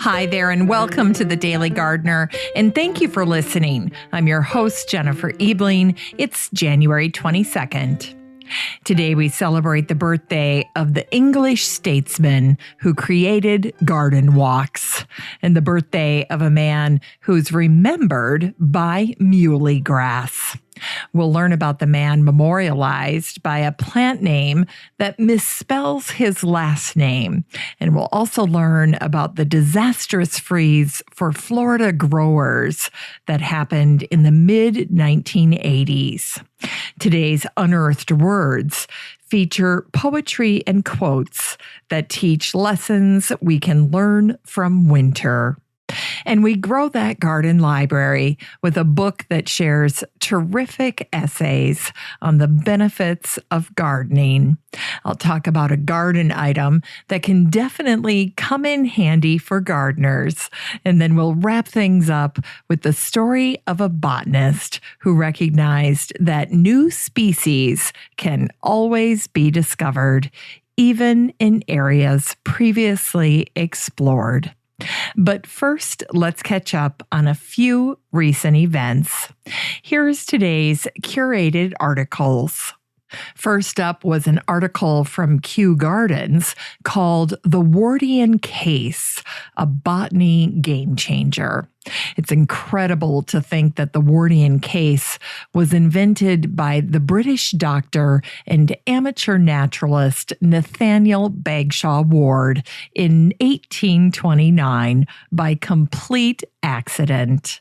Hi there, and welcome to the Daily Gardener, and thank you for listening. I'm your host, Jennifer Ebling. It's January 22nd. Today we celebrate the birthday of the English statesman who created garden walks, and the birthday of a man who's remembered by Muley Grass. We'll learn about the man memorialized by a plant name that misspells his last name. And we'll also learn about the disastrous freeze for Florida growers that happened in the mid-1980s. Today's Unearthed Words feature poetry and quotes that teach lessons we can learn from winter. And we grow that garden library with a book that shares terrific essays on the benefits of gardening. I'll talk about a garden item that can definitely come in handy for gardeners. And then we'll wrap things up with the story of a botanist who recognized that new species can always be discovered, even in areas previously explored. But first, let's catch up on a few recent events. Here's today's curated articles. First up was an article from Kew Gardens called The Wardian Case, a Botany Game Changer. It's incredible to think that the Wardian Case was invented by the British doctor and amateur naturalist Nathaniel Bagshaw Ward in 1829 by complete accident.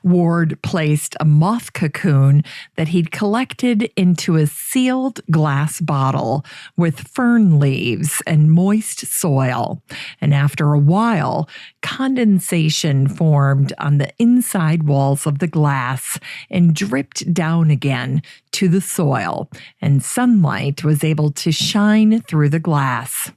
Ward placed a moth cocoon that he'd collected into a sealed glass bottle with fern leaves and moist soil. And after a while, condensation formed on the inside walls of the glass and dripped down again to the soil, and sunlight was able to shine through the glass.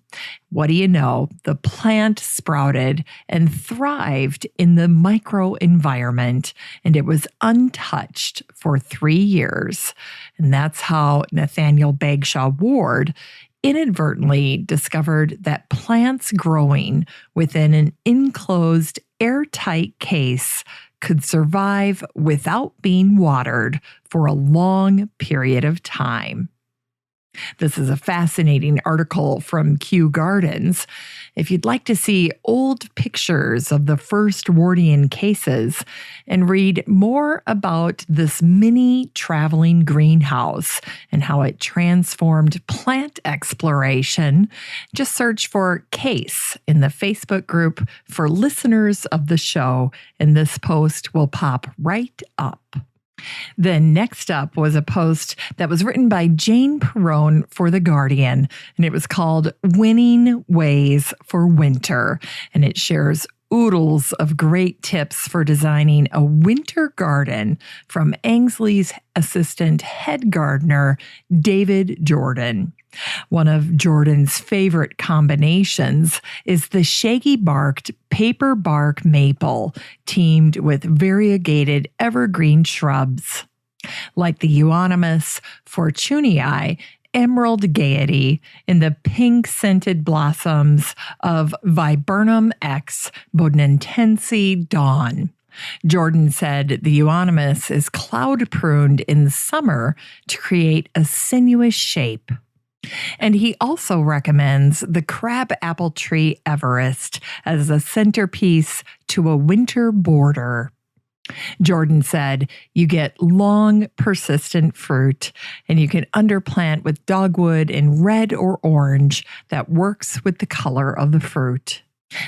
What do you know? The plant sprouted and thrived in the microenvironment, and it was untouched for 3 years. And that's how Nathaniel Bagshaw Ward inadvertently discovered that plants growing within an enclosed, airtight case could survive without being watered for a long period of time. This is a fascinating article from Kew Gardens. If you'd like to see old pictures of the first Wardian cases and read more about this mini traveling greenhouse and how it transformed plant exploration, just search for Case in the Facebook group for listeners of the show, and this post will pop right up. Then next up was a post that was written by Jane Perrone for The Guardian, and it was called Winning Ways for Winter, and it shares oodles of great tips for designing a winter garden from Ainsley's assistant head gardener, David Jordan. One of Jordan's favorite combinations is the shaggy-barked paper bark maple teamed with variegated evergreen shrubs. Like the euonymus fortunei, emerald gaiety, and the pink-scented blossoms of Viburnum X bodinentense dawn. Jordan said the euonymus is cloud-pruned in summer to create a sinuous shape. And he also recommends the crab apple tree Everest as a centerpiece to a winter border. Jordan said, you get long, persistent fruit, and you can underplant with dogwood in red or orange that works with the color of the fruit.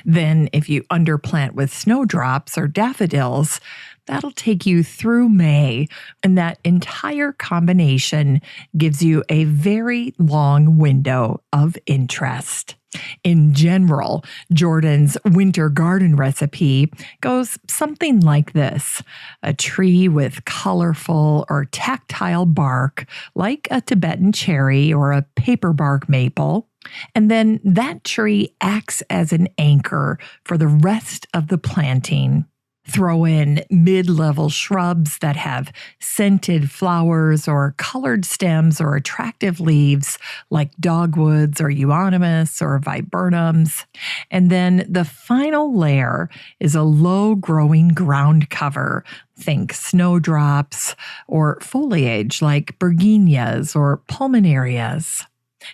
Then, if you underplant with snowdrops or daffodils, that'll take you through May, and that entire combination gives you a very long window of interest. In general, Jordan's winter garden recipe goes something like this: a tree with colorful or tactile bark, like a Tibetan cherry or a paper bark maple, and then that tree acts as an anchor for the rest of the planting. Throw in mid-level shrubs that have scented flowers or colored stems or attractive leaves like dogwoods or euonymus or viburnums. And then the final layer is a low-growing ground cover. Think snowdrops or foliage like bergenias or pulmonarias.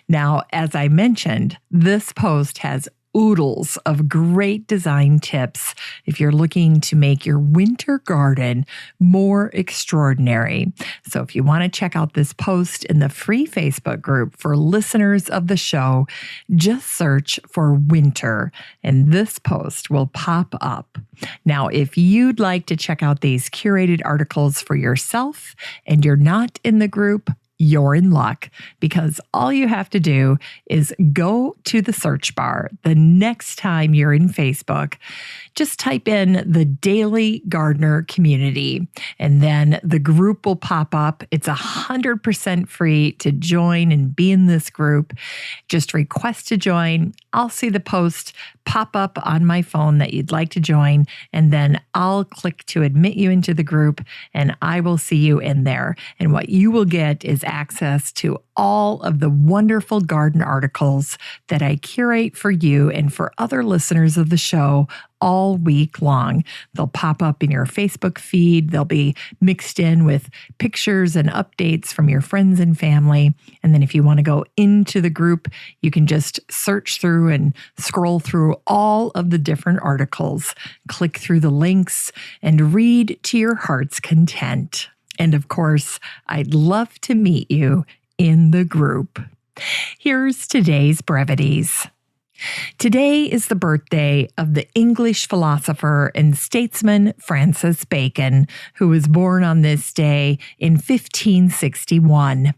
Now, as I mentioned, this post has oodles of great design tips if you're looking to make your winter garden more extraordinary. So if you want to check out this post in the free Facebook group for listeners of the show, just search for winter and this post will pop up. Now, if you'd like to check out these curated articles for yourself and you're not in the group, you're in luck, because all you have to do is go to the search bar the next time you're in Facebook. Just type in the Daily Gardener Community, and then the group will pop up. It's 100% free to join and be in this group. Just request to join. I'll see the post pop up on my phone that you'd like to join, and then I'll click to admit you into the group, and I will see you in there. And what you will get is access to all of the wonderful garden articles that I curate for you and for other listeners of the show all week long. They'll pop up in your Facebook feed. They'll be mixed in with pictures and updates from your friends and family. And then if you want to go into the group, you can just search through and scroll through all of the different articles, click through the links, and read to your heart's content. And of course, I'd love to meet you in the group. Here's today's brevities. Today is the birthday of the English philosopher and statesman Francis Bacon, who was born on this day in 1561.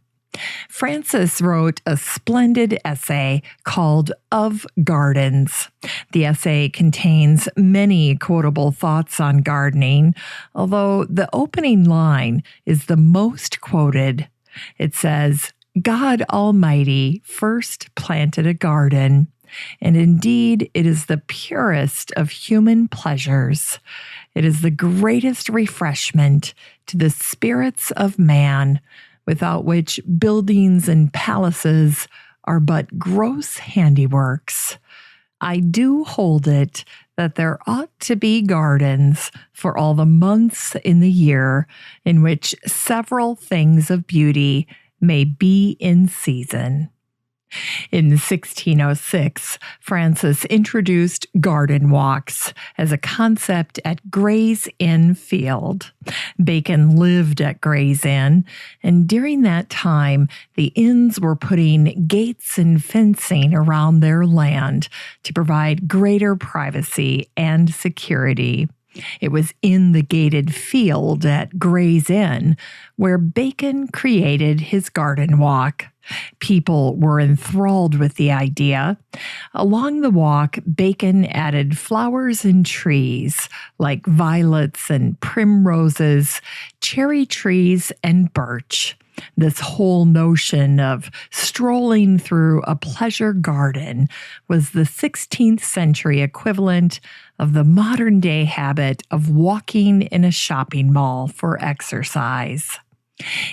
Francis wrote a splendid essay called Of Gardens. The essay contains many quotable thoughts on gardening, although the opening line is the most quoted. It says, "God Almighty first planted a garden, and indeed it is the purest of human pleasures. It is the greatest refreshment to the spirits of man, without which buildings and palaces are but gross handiworks. I do hold it that there ought to be gardens for all the months in the year in which several things of beauty may be in season." In 1606, Francis introduced garden walks as a concept at Gray's Inn Field. Bacon lived at Gray's Inn, and during that time, the inns were putting gates and fencing around their land to provide greater privacy and security. It was in the gated field at Gray's Inn where Bacon created his garden walk. People were enthralled with the idea. Along the walk, Bacon added flowers and trees like violets and primroses, cherry trees, and birch. This whole notion of strolling through a pleasure garden was the 16th century equivalent of the modern-day habit of walking in a shopping mall for exercise.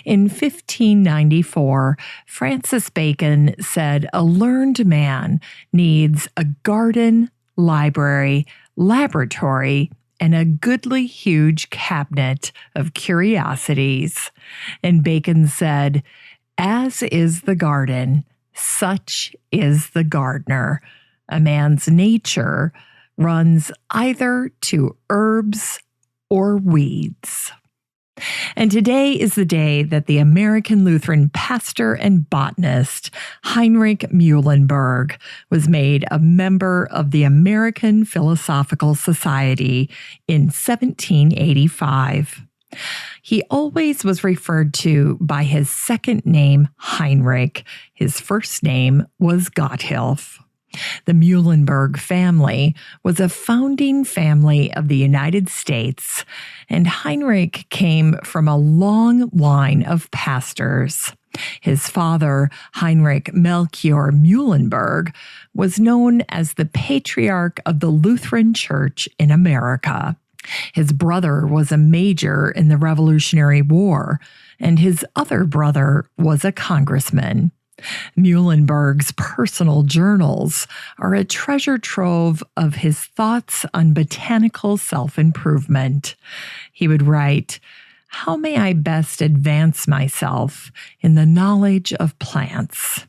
In 1594, Francis Bacon said a learned man needs a garden, library, laboratory, and a goodly huge cabinet of curiosities. And Bacon said, "As is the garden, such is the gardener. A man's nature runs either to herbs or weeds." And today is the day that the American Lutheran pastor and botanist Heinrich Muhlenberg was made a member of the American Philosophical Society in 1785. He always was referred to by his second name, Heinrich. His first name was Gotthilf. The Muhlenberg family was a founding family of the United States, and Heinrich came from a long line of pastors. His father, Heinrich Melchior Muhlenberg, was known as the patriarch of the Lutheran Church in America. His brother was a major in the Revolutionary War, and his other brother was a congressman. Muhlenberg's personal journals are a treasure trove of his thoughts on botanical self-improvement. He would write, "How may I best advance myself in the knowledge of plants?"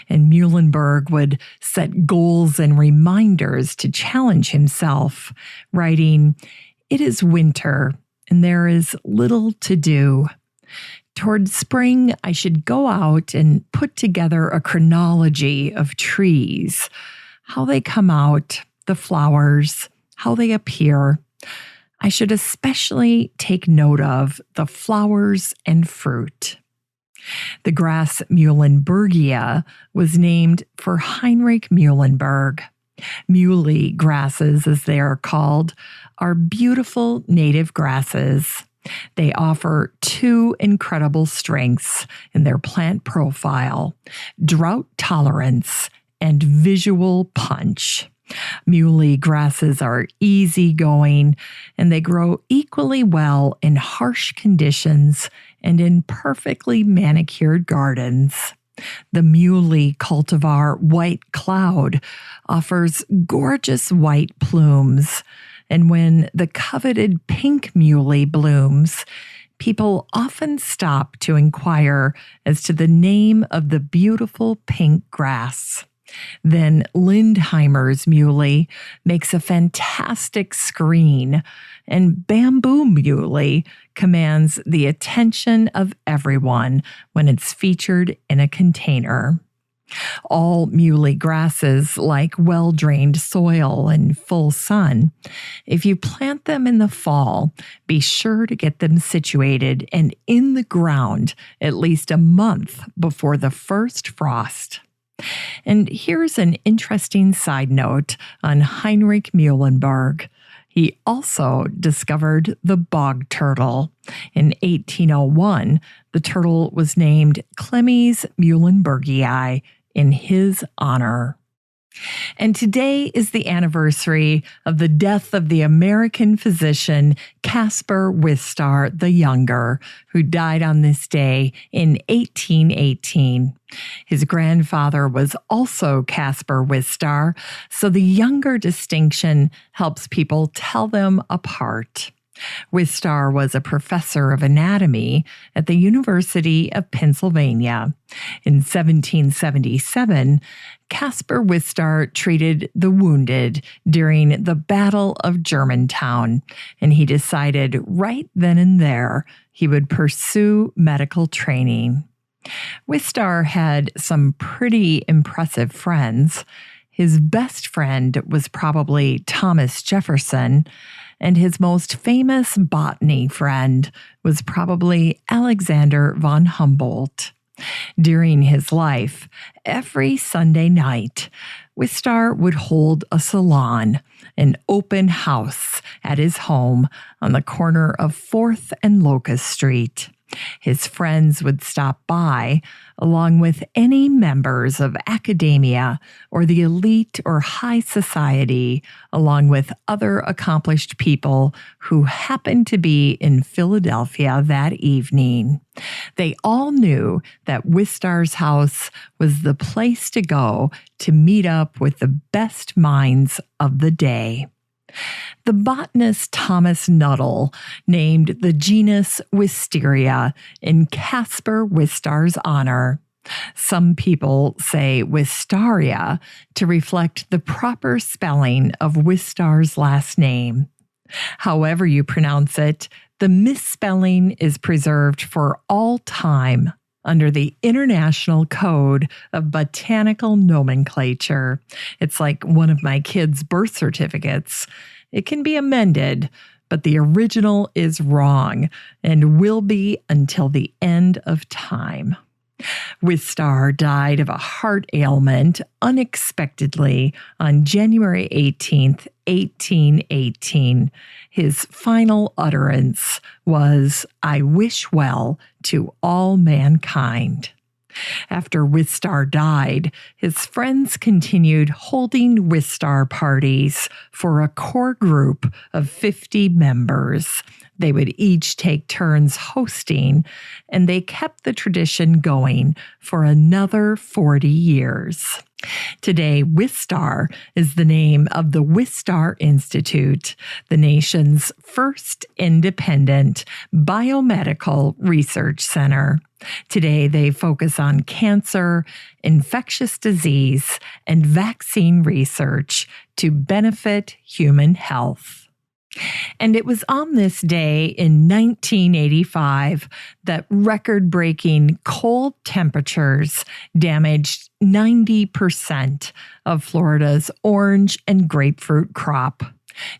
And Muhlenberg would set goals and reminders to challenge himself, writing, "It is winter, and there is little to do. Toward spring, I should go out and put together a chronology of trees, how they come out, the flowers, how they appear. I should especially take note of the flowers and fruit." The grass Muhlenbergia was named for Heinrich Muhlenberg. Muley grasses, as they are called, are beautiful native grasses. They offer two incredible strengths in their plant profile: drought tolerance and visual punch. Muley grasses are easygoing, and they grow equally well in harsh conditions and in perfectly manicured gardens. The muley cultivar White Cloud offers gorgeous white plumes, and when the coveted pink muley blooms, people often stop to inquire as to the name of the beautiful pink grass. Then Lindheimer's muley makes a fantastic screen, and bamboo muley commands the attention of everyone when it's featured in a container. All muley grasses like well-drained soil and full sun. If you plant them in the fall, be sure to get them situated and in the ground at least a month before the first frost. And here's an interesting side note on Heinrich Muhlenberg. He also discovered the bog turtle. In 1801, the turtle was named Clemys muhlenbergii in his honor. And today is the anniversary of the death of the American physician Caspar Wistar the Younger, who died on this day in 1818. His grandfather was also Caspar Wistar, so the Younger distinction helps people tell them apart. Wistar was a professor of anatomy at the University of Pennsylvania. In 1777, Caspar Wistar treated the wounded during the Battle of Germantown, and he decided right then and there he would pursue medical training. Wistar had some pretty impressive friends. His best friend was probably Thomas Jefferson, and his most famous botany friend was probably Alexander von Humboldt. During his life, every Sunday night, Wistar would hold a salon, an open house at his home on the corner of 4th and Locust Street. His friends would stop by, along with any members of academia or the elite or high society, along with other accomplished people who happened to be in Philadelphia that evening. They all knew that Wistar's house was the place to go to meet up with the best minds of the day. The botanist Thomas Nuttall named the genus Wisteria in Caspar Wistar's honor. Some people say Wistaria to reflect the proper spelling of Wistar's last name. However you pronounce it, the misspelling is preserved for all time under the International Code of Botanical Nomenclature. It's like one of my kids' birth certificates. It can be amended, but the original is wrong and will be until the end of time. Wistar died of a heart ailment unexpectedly on January 18th, 1818. His final utterance was, "I wish well to all mankind." After Wistar died, his friends continued holding Wistar parties for a core group of 50 members. They would each take turns hosting, and they kept the tradition going for another 40 years. Today, Wistar is the name of the Wistar Institute, the nation's first independent biomedical research center. Today, they focus on cancer, infectious disease, and vaccine research to benefit human health. And it was on this day in 1985 that record-breaking cold temperatures damaged 90% of Florida's orange and grapefruit crop.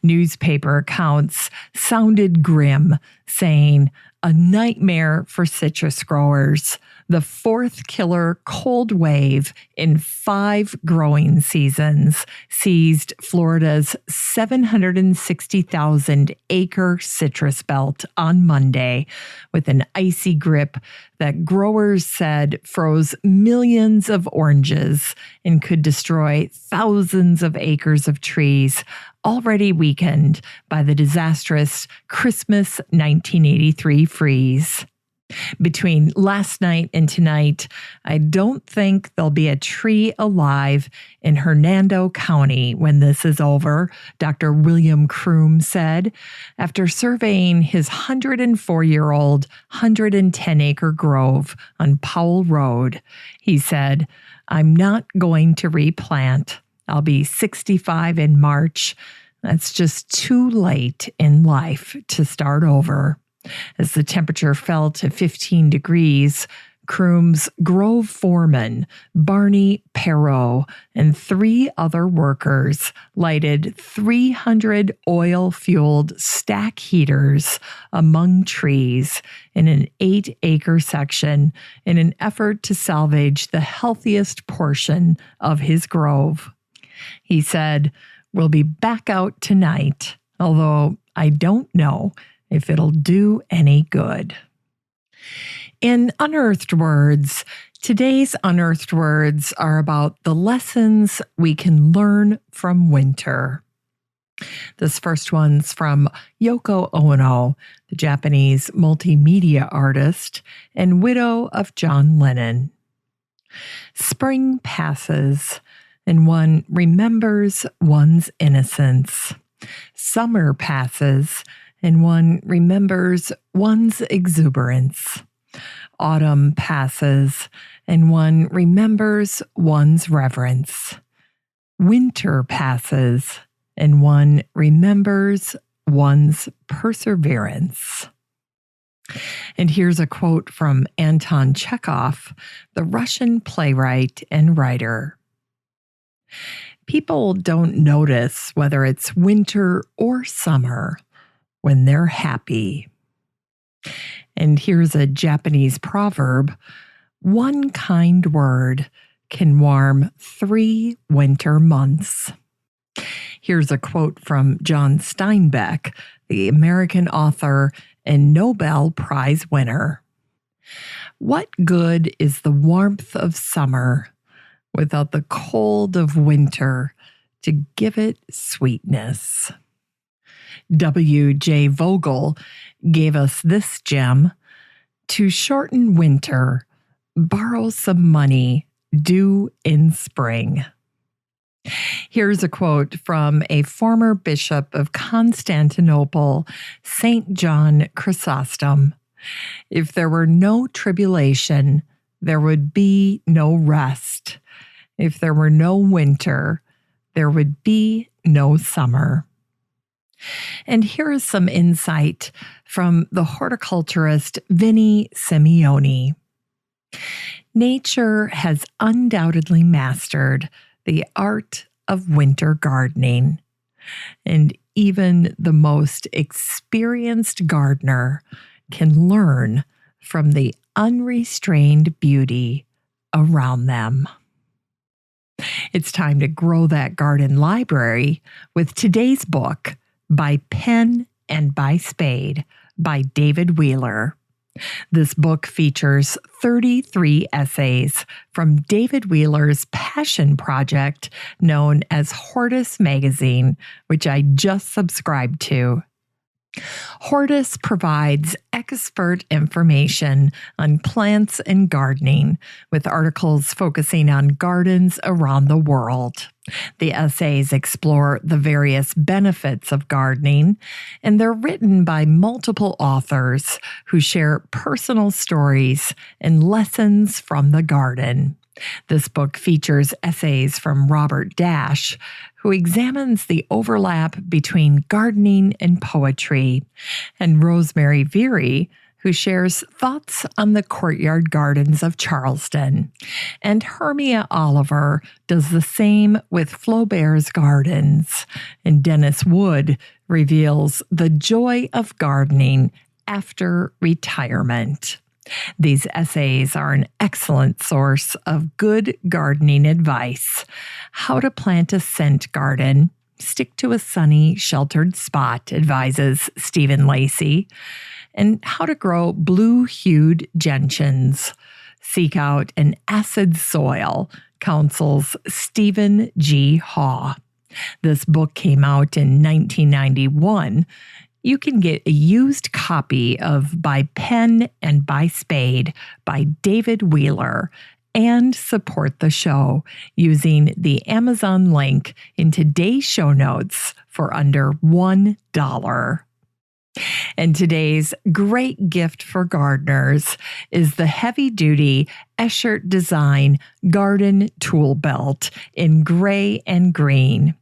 Newspaper accounts sounded grim, saying, "A nightmare for citrus growers. The fourth killer cold wave in 5 growing seasons seized Florida's 760,000-acre citrus belt on Monday with an icy grip that growers said froze millions of oranges and could destroy thousands of acres of trees already weakened by the disastrous Christmas 1983 freeze." Between last night and tonight, I don't think there'll be a tree alive in Hernando County when this is over, Dr. William Kroom said, after surveying his 104-year-old 110-acre grove on Powell Road. He said, "I'm not going to replant. I'll be 65 in March. That's just too late in life to start over." As the temperature fell to 15 degrees, Kroom's grove foreman, Barney Perot, and 3 other workers lighted 300 oil-fueled stack heaters among trees in an 8-acre section in an effort to salvage the healthiest portion of his grove. He said, "We'll be back out tonight, although I don't know if it'll do any good." In Unearthed Words, today's Unearthed Words are about the lessons we can learn from winter. This first one's from Yoko Ono, the Japanese multimedia artist and widow of John Lennon. Spring passes, and one remembers one's innocence. Summer passes, and one remembers one's exuberance. Autumn passes, and one remembers one's reverence. Winter passes, and one remembers one's perseverance. And here's a quote from Anton Chekhov, the Russian playwright and writer. "People don't notice whether it's winter or summer when they're happy." And here's a Japanese proverb, "One kind word can warm 3 winter months." Here's a quote from John Steinbeck, the American author and Nobel Prize winner. "What good is the warmth of summer without the cold of winter to give it sweetness?" W.J. Vogel gave us this gem: "To shorten winter, borrow some money due in spring." Here's a quote from a former bishop of Constantinople, St. John Chrysostom. "If there were no tribulation, there would be no rest. If there were no winter, there would be no summer." And here is some insight from the horticulturist Vinnie Simeone. "Nature has undoubtedly mastered the art of winter gardening, and even the most experienced gardener can learn from the unrestrained beauty around them." It's time to grow that garden library with today's book, By Penn and Spade by David Wheeler. This book features 33 essays from David Wheeler's passion project known as Hortus Magazine, which I just subscribed to. Hortus provides expert information on plants and gardening, with articles focusing on gardens around the world. The essays explore the various benefits of gardening, and they're written by multiple authors who share personal stories and lessons from the garden. This book features essays from Robert Dash, who examines the overlap between gardening and poetry, and Rosemary Veary, who shares thoughts on the courtyard gardens of Charleston. And Hermia Oliver does the same with Flaubert's gardens. And Dennis Wood reveals the joy of gardening after retirement. These essays are an excellent source of good gardening advice. How to plant a scent garden. Stick to a sunny, sheltered spot, advises Stephen Lacey. And how to grow blue-hued gentians. Seek out an acid soil, counsels Stephen G. Haw. This book came out in 1991. You can get a used copy of By Penn and Spade by David Wheeler and support the show using the Amazon link in today's show notes for under $1. And today's great gift for gardeners is the heavy-duty Eschert Design Garden Tool Belt in gray and green.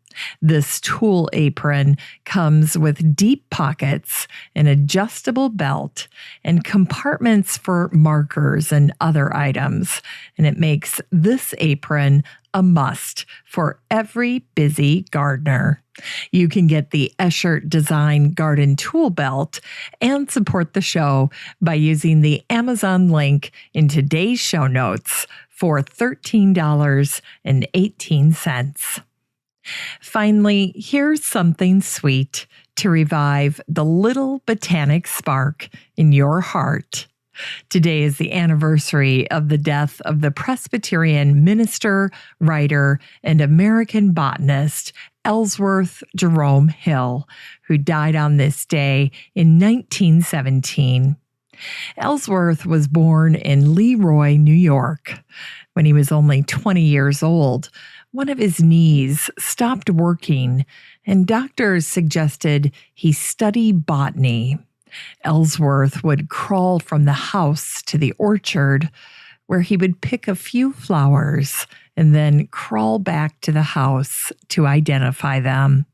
This tool apron comes with deep pockets, an adjustable belt, and compartments for markers and other items. And it makes this apron a must for every busy gardener. You can get the Eschert Design Garden Tool Belt and support the show by using the Amazon link in today's show notes for $13.18. Finally, here's something sweet to revive the little botanic spark in your heart. Today is the anniversary of the death of the Presbyterian minister, writer, and American botanist Ellsworth Jerome Hill, who died on this day in 1917. Ellsworth was born in Leroy, New York. When he was only 20 years old, one of his knees stopped working, and doctors suggested he study botany. Ellsworth would crawl from the house to the orchard, where he would pick a few flowers and then crawl back to the house to identify them.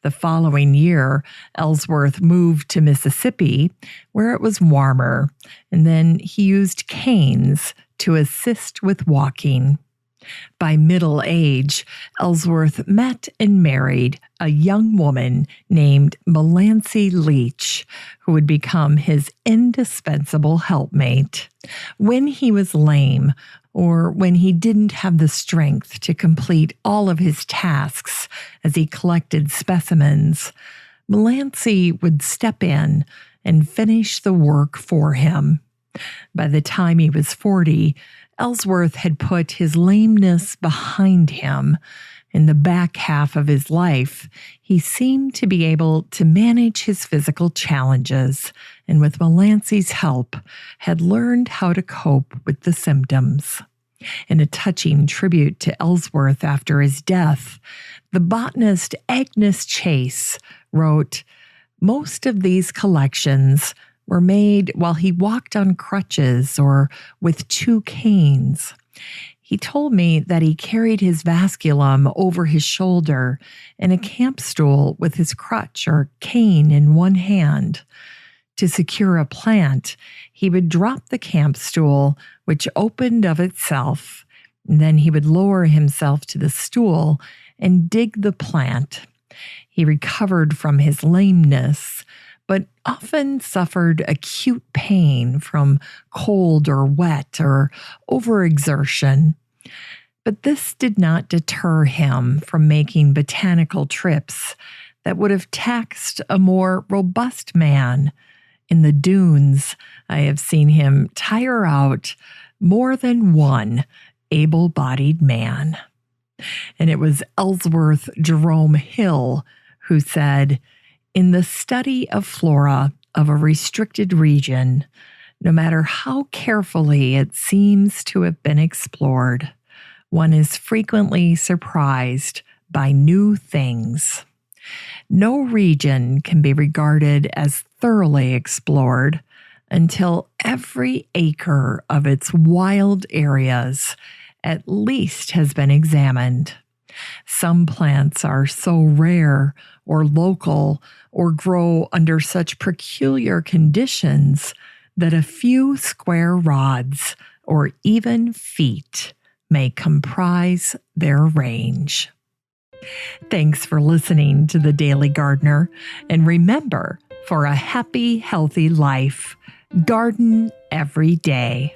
The following year, Ellsworth moved to Mississippi, where it was warmer, and then he used canes to assist with walking. By middle age, Ellsworth met and married a young woman named Melancy Leach, who would become his indispensable helpmate. When he was lame, or when he didn't have the strength to complete all of his tasks as he collected specimens, Melancy would step in and finish the work for him. By the time he was 40, Ellsworth had put his lameness behind him. In the back half of his life, he seemed to be able to manage his physical challenges, and with Melancy's help, had learned how to cope with the symptoms. In a touching tribute to Ellsworth after his death, the botanist Agnes Chase wrote, "Most of these collections were made while he walked on crutches or with 2 canes. He told me that he carried his vasculum over his shoulder and a camp stool with his crutch or cane in one hand. To secure a plant, he would drop the camp stool, which opened of itself. And then he would lower himself to the stool and dig the plant. He recovered from his lameness, but often suffered acute pain from cold or wet or overexertion. But this did not deter him from making botanical trips that would have taxed a more robust man. in the dunes, I have seen him tire out more than one able-bodied man. And it was Ellsworth Jerome Hill who said, "In the study of flora of a restricted region, no matter how carefully it seems to have been explored, one is frequently surprised by new things. No region can be regarded as thoroughly explored until every acre of its wild areas at least has been examined. Some plants are so rare or local or grow under such peculiar conditions that a few square rods or even feet may comprise their range." Thanks for listening to The Daily Gardener. And remember, for a happy, healthy life, garden every day.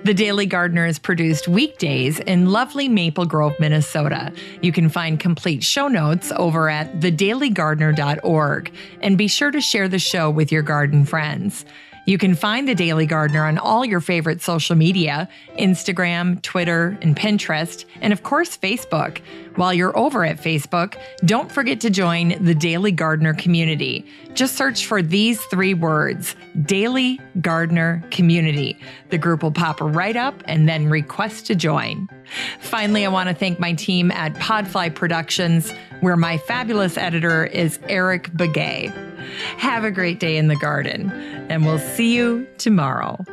The Daily Gardener is produced weekdays in lovely Maple Grove, Minnesota. You can find complete show notes over at thedailygardener.org. And be sure to share the show with your garden friends. You can find The Daily Gardener on all your favorite social media, Instagram, Twitter, and Pinterest, and of course, Facebook. While you're over at Facebook, don't forget to join the Daily Gardener community. Just search for these 3 words, Daily Gardener Community. The group will pop right up and then request to join. Finally, I want to thank my team at Podfly Productions, where my fabulous editor is Eric Begay. Have a great day in the garden, and we'll see you tomorrow.